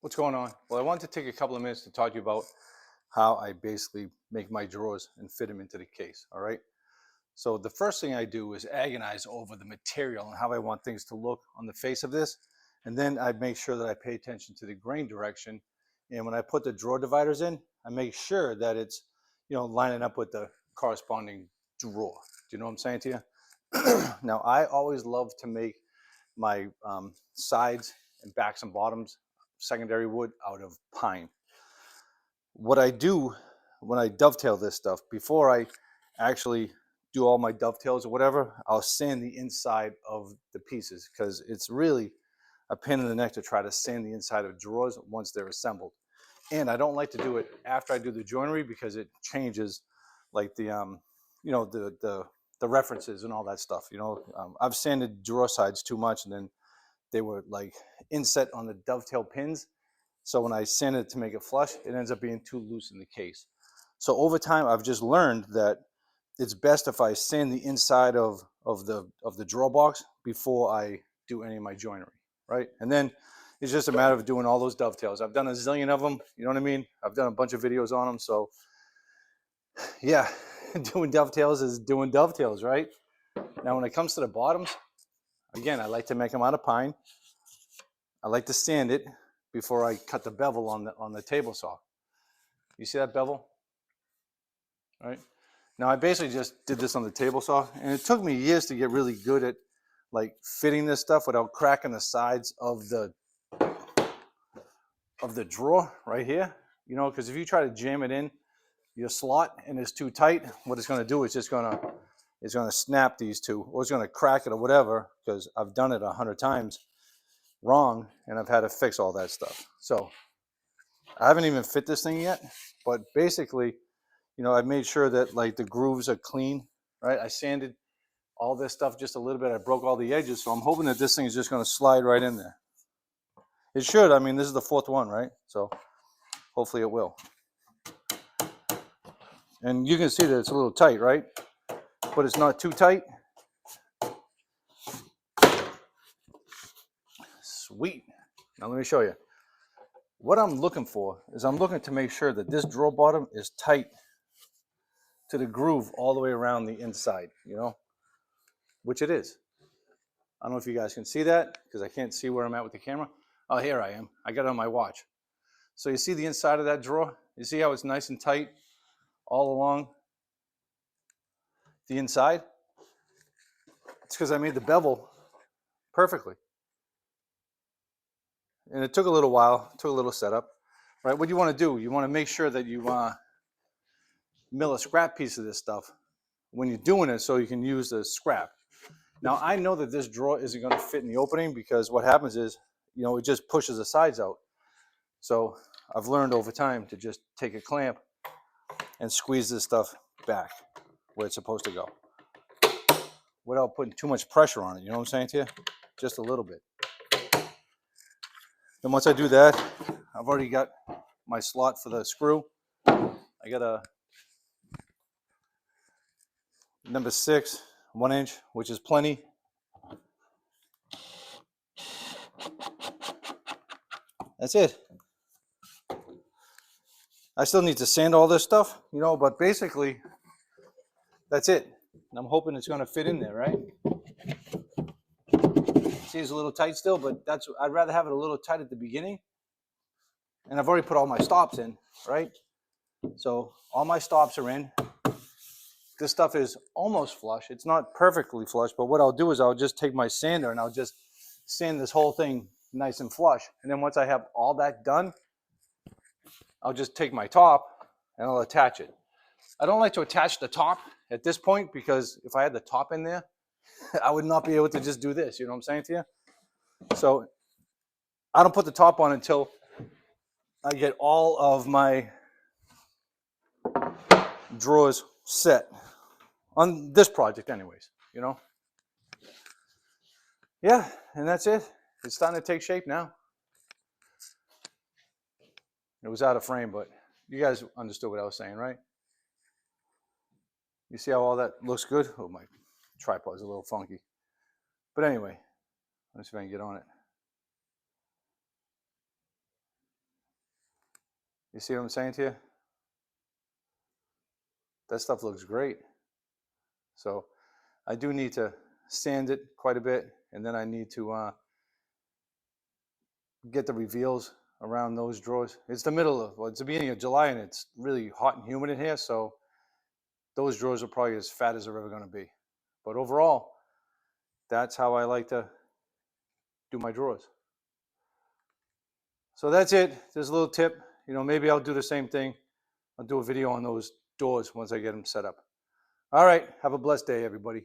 What's going on? Well, I wanted to take a couple of minutes to talk to you about how I basically make my drawers and fit them into the case. All right. So the first thing I do is agonize over the material and how I want things to look on the face of this. And then I make sure that I pay attention to the grain direction. And when I put the drawer dividers in, I make sure that it's, lining up with the corresponding drawer. Do you know what I'm saying to you? Now, I always love to make my sides and backs and bottoms secondary wood out of pine. What I do when I dovetail this stuff, before I actually do all my dovetails or whatever, I'll sand the inside of the pieces because it's really a pain in the neck to try to sand the inside of drawers once they're assembled. And I don't like to do it after I do the joinery because it changes like the references and all that stuff. I've sanded drawer sides too much and then they were like inset on the dovetail pins. So when I sand it to make it flush, it ends up being too loose in the case. So over time, I've just learned that it's best if I sand the inside of the drawer box before I do any of my joinery, right? And then it's just a matter of doing all those dovetails. I've done a zillion of them, you know what I mean? I've done a bunch of videos on them. So yeah, doing dovetails is doing dovetails, right? Now, when it comes to the bottoms, again, I like to make them out of pine. I like to sand it before I cut the bevel on the table saw. You see that bevel? All right. Now I basically just did this on the table saw, and it took me years to get really good at like fitting this stuff without cracking the sides of the drawer right here. Because if you try to jam it in your slot and it's too tight, what it's going to do is it's going to snap these two, or it's going to crack it or whatever. Because I've done it 100 times wrong, and I've had to fix all that stuff. So I haven't even fit this thing yet, but basically, I made sure that like the grooves are clean, right? I sanded all this stuff just a little bit. I broke all the edges, so I'm hoping that this thing is just going to slide right in there. It should. I mean, this is the fourth one, right? So hopefully it will. And you can see that it's a little tight, right? But it's not too tight. Sweet. Now let me show you. What I'm looking for is I'm looking to make sure that this drawer bottom is tight to the groove all the way around the inside, which it is. I don't know if you guys can see that because I can't see where I'm at with the camera. Oh, here I am. I got it on my watch. So you see the inside of that drawer? You see how it's nice and tight all along the inside? It's because I made the bevel perfectly. And it took a little while, took a little setup. Right? What you want to do, you want to make sure that you mill a scrap piece of this stuff when you're doing it so you can use the scrap. Now, I know that this drawer isn't going to fit in the opening because what happens is, it just pushes the sides out. So I've learned over time to just take a clamp and squeeze this stuff back where it's supposed to go without putting too much pressure on it. You know what I'm saying to you? Just a little bit. Then once I do that, I've already got my slot for the screw. I got a number 6, 1 inch, which is plenty. That's it. I still need to sand all this stuff, but basically that's it. And I'm hoping it's going to fit in there, right? See, it's a little tight still, but I'd rather have it a little tight at the beginning. And I've already put all my stops in, right? So all my stops are in. This stuff is almost flush. It's not perfectly flush, but what I'll do is I'll just take my sander and I'll just sand this whole thing nice and flush. And then once I have all that done, I'll just take my top and I'll attach it. I don't like to attach the top at this point because if I had the top in there, I would not be able to just do this. You know what I'm saying to you? So I don't put the top on until I get all of my drawers set on this project anyways, Yeah, and that's it. It's starting to take shape now. It was out of frame, but you guys understood what I was saying, right? You see how all that looks good? Oh, my tripod's a little funky. But anyway, let's see if I can get on it. You see what I'm saying to you? That stuff looks great. So I do need to sand it quite a bit, and then I need to get the reveals around those drawers. It's the middle of, well, it's the beginning of July, and it's really hot and humid in here, so those drawers are probably as fat as they're ever going to be. But overall, that's how I like to do my drawers. So that's it. There's a little tip. You know, maybe I'll do the same thing. I'll do a video on those doors once I get them set up. All right. Have a blessed day, everybody.